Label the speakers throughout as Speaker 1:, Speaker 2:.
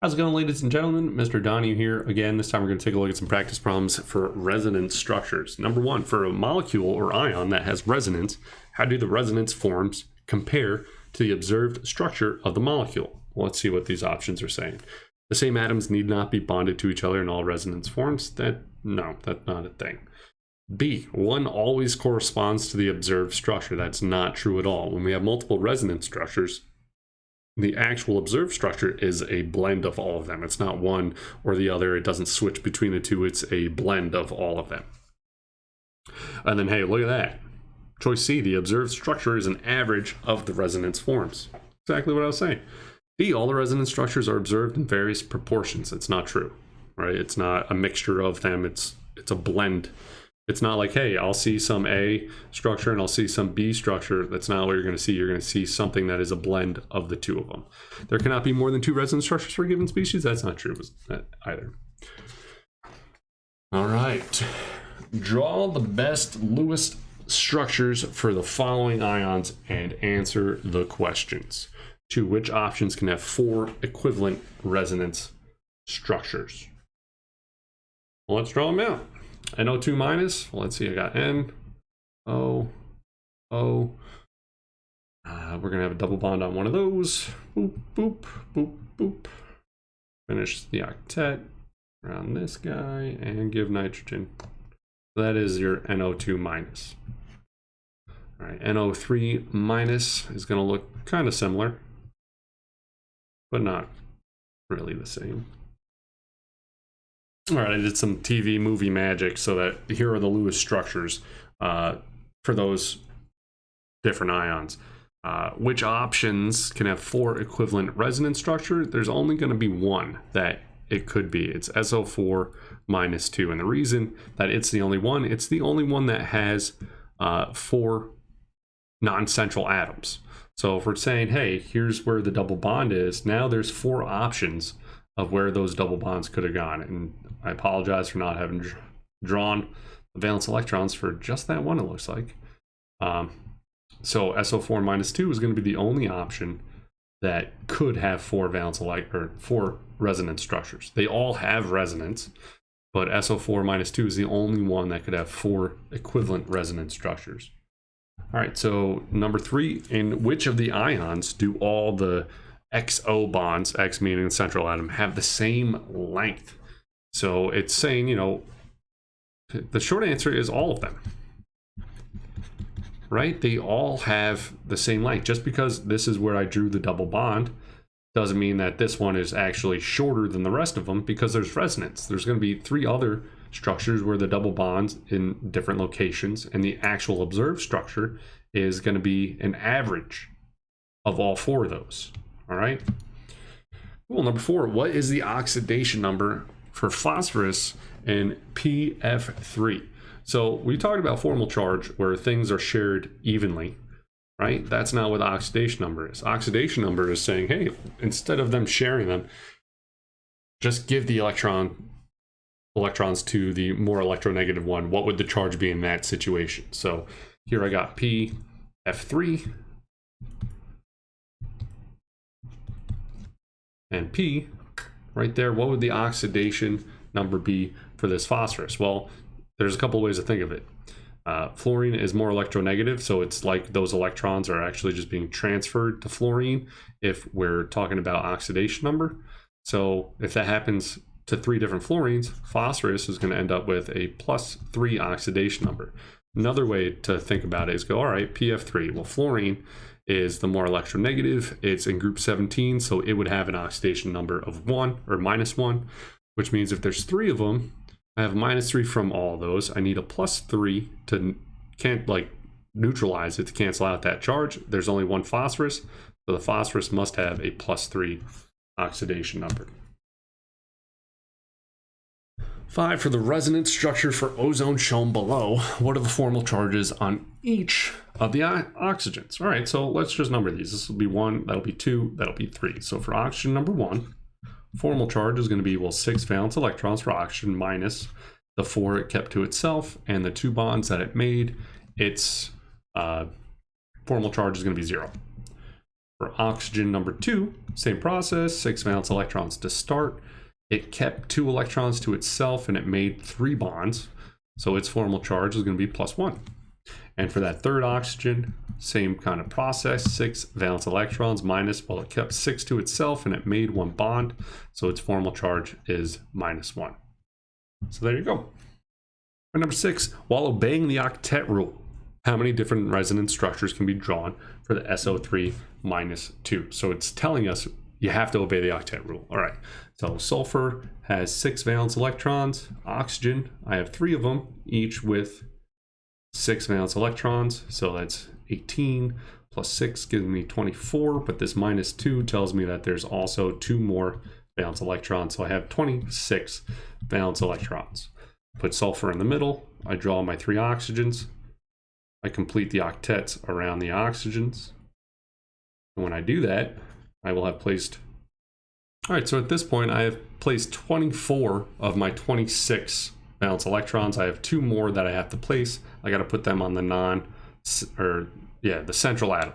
Speaker 1: How's it going, ladies and gentlemen? Mr. Donahue here again. This time we're going to take a look at some practice problems for resonance structures. Number one, for a molecule or ion that has resonance, how do the resonance forms compare to the observed structure of the molecule? Well, let's see what these options are saying. The same atoms need not be bonded to each other in all resonance forms. No, that's not a thing. B, one always corresponds to the observed structure. That's not true at all. When we have multiple resonance structures, the actual observed structure is a blend of all of them. It's not one or the other. It doesn't switch between the two. It's a blend of all of them. And then, hey, look at that. Choice C, the observed structure is an average of the resonance forms. Exactly what I was saying. D, all the resonance structures are observed in various proportions. It's not true, right? It's not a mixture of them. It's a blend. It's not like, hey, I'll see some A structure and I'll see some B structure. That's not what you're going to see. You're going to see something that is a blend of the two of them. There cannot be more than two resonance structures for a given species. That's not true either. All right. Draw the best Lewis structures for the following ions and answer the questions. 2. Which options can have 4 equivalent resonance structures? Well, let's draw them out. NO2 minus, well, let's see, I got N, O, O. We're going to have a double bond on one of those. Boop, boop, boop, boop. Finish the octet around this guy and give nitrogen. That is your NO2 minus. All right, NO3 minus is going to look kind of similar, but not really the same. All right, I did some TV movie magic so that here are the Lewis structures for those different ions. Which options can have 4 equivalent resonance structure? There's only going to be one that it could be. It's SO4 minus 2. And the reason that it's the only one that has 4 non-central atoms. So if we're saying, hey, here's where the double bond is, now there's 4 options of where those double bonds could have gone. And I apologize for not having drawn the valence electrons for just that one, it looks like. So SO4 minus 2 is going to be the only option that could have 4 resonance structures. They all have resonance, but SO4 minus 2 is the only one that could have 4 equivalent resonance structures. All right, so number 3, in which of the ions do all the XO bonds, X meaning the central atom, have the same length? So it's saying, you know, the short answer is all of them, right? They all have the same length. Just because this is where I drew the double bond doesn't mean that this one is actually shorter than the rest of them, because there's resonance. There's going to be 3 other structures where the double bonds in different locations, and the actual observed structure is going to be an average of all 4 of those. All right. Cool. Number 4, what is the oxidation number for phosphorus in PF3? So we talked about formal charge where things are shared evenly, right? That's not what the oxidation number is. Oxidation number is saying, hey, instead of them sharing them, just give the electrons to the more electronegative one. What would the charge be in that situation? So here I got PF3 and P right there. What would the oxidation number be for this phosphorus? Well, there's a couple ways to think of it. Fluorine is more electronegative, so it's like those electrons are actually just being transferred to fluorine if we're talking about oxidation number. So if that happens to 3 different fluorines, phosphorus is going to end up with a +3 oxidation number. Another way to think about it is go, all right, PF3. Well, fluorine is the more electronegative. It's in group 17, so it would have an oxidation number of 1 or -1, which means if there's 3 of them, I have -3 from all of those. I need a +3 to neutralize it, to cancel out that charge. There's only 1 phosphorus, so the phosphorus must have a +3 oxidation number. 5, for the resonance structure for ozone shown below, what are the formal charges on each of the oxygens? All right, so let's just number these. This will be 1, that'll be 2, that'll be 3. So for oxygen number 1, formal charge is going to be, well, 6 valence electrons for oxygen minus the 4 it kept to itself and the 2 bonds that it made. Its formal charge is going to be 0. For oxygen number 2, same process, 6 valence electrons to start. It kept 2 electrons to itself and it made 3 bonds. So its formal charge is going to be +1. And for that third oxygen, same kind of process, 6 valence electrons minus, well, it kept 6 to itself and it made 1 bond. So its formal charge is -1. So there you go. And number 6, while obeying the octet rule, how many different resonance structures can be drawn for the SO3 -2? So it's telling us you have to obey the octet rule. All right, so sulfur has 6 valence electrons. Oxygen, I have 3 of them, each with 6 valence electrons. So that's 18 plus 6 gives me 24, but this -2 tells me that there's also 2 more valence electrons. So I have 26 valence electrons. Put sulfur in the middle. I draw my 3 oxygens. I complete the octets around the oxygens. And when I do that, I will have placed, all right, so at this point, I have placed 24 of my 26 valence electrons. I have 2 more that I have to place. I got to put them on the the central atom.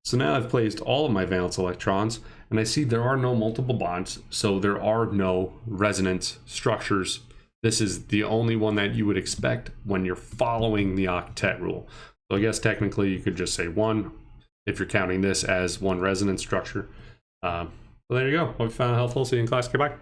Speaker 1: So now I've placed all of my valence electrons, and I see there are no multiple bonds, so there are no resonance structures. This is the only one that you would expect when you're following the octet rule. So I guess technically you could just say 1 if you're counting this as 1 resonance structure. So there you go. Hope you found it helpful. See you in class. Goodbye.